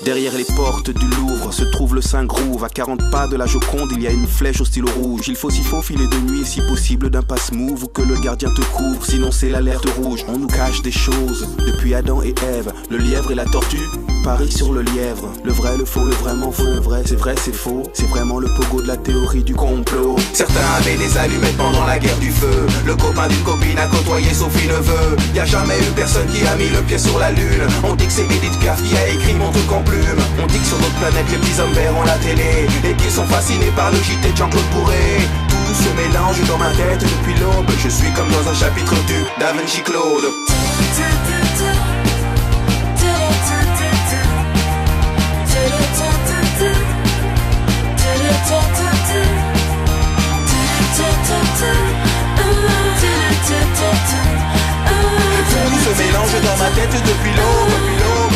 Derrière les portes du Louvre se trouve le Saint-Groove. À 40 pas de la Joconde, il y a une flèche au stylo rouge. Il faut s'y faufiler de nuit et si possible d'un passe-move ou que le gardien te couvre, sinon c'est l'alerte rouge. On nous cache des choses depuis Adam et Ève. Le lièvre et la tortue parient sur le lièvre. Le vrai, le faux, le vraiment faux, le vrai, c'est faux. C'est vraiment le pogo de la théorie du complot. Certains avaient des allumettes pendant la guerre du feu. Le copain d'une copine a côtoyé Sophie Neveu. Y a jamais eu personne qui a mis le pied sur la lune. On dit que c'est Edith Piaf qui a écrit mon truc en plume. On dit que sur d'autres planètes les petits hommes verts ont la télé et qu'ils sont fascinés par le JT de Jean-Claude Bourré. Tout se mélange dans ma tête depuis l'aube. Je suis comme dans un chapitre du Da Vinci Claude. Tout se mélange dans ma tête depuis l'aube.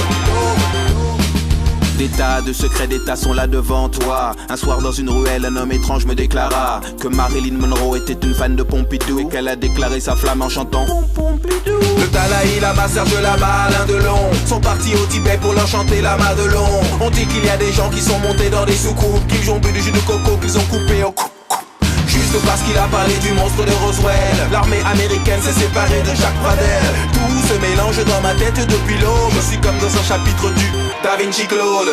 Des tas de secrets d'État sont là devant toi. Un soir dans une ruelle, un homme étrange me déclara que Marilyn Monroe était une fan de Pompidou et qu'elle a déclaré sa flamme en chantant Pompidou. Le Dalai Lama, Serge Lama, Alain Delon sont partis au Tibet pour leur chanter la Madelon. On dit qu'il y a des gens qui sont montés dans des soucoupes, qu'ils ont bu du jus de coco, qu'ils ont coupé au coupe. Juste parce qu'il a parlé du monstre de Roswell. L'armée américaine s'est séparée de Jacques Pradel. Tout se mélange dans ma tête depuis l'aube. Je suis comme dans un chapitre du Da Vinci Claude.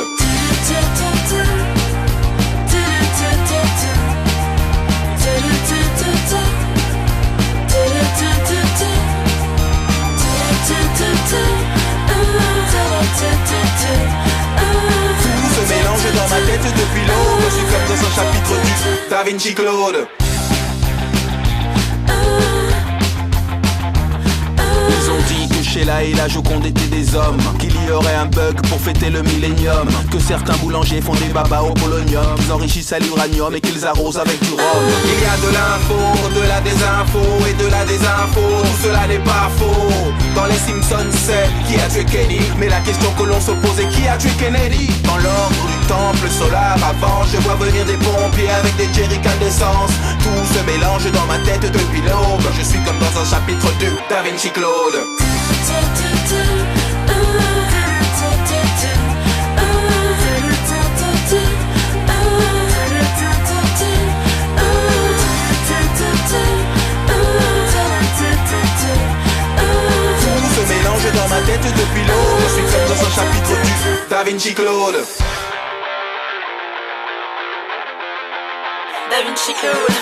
Tout se mélange dans ma tête depuis l'aube. Je suis comme dans un chapitre du Da Vinci Claude. Ils ont dit que Sheila et la Joconde étaient des hommes, qu'il y aurait un bug pour fêter le millénium, que certains boulangers font des babas au polonium, qu'ils enrichissent à l'uranium et qu'ils arrosent avec du rhum. Il y a de l'info, de la désinfo et de la désinfo, tout cela n'est pas faux. Dans les Simpsons c'est qui a tué Kenny, mais la question que l'on se pose est qui a tué Kennedy. Dans l'ordre du temple solaire avant, je vois venir des pompiers avec des jerrycans d'essence. Tout se mélange dans ma tête depuis l'aube. Je suis comme dans un chapitre du Da Vinci Claude. Tout se mélange dans ma tête depuis l'aube. Je suis comme dans un chapitre du Da Vinci Claude. Da Vinci Claude.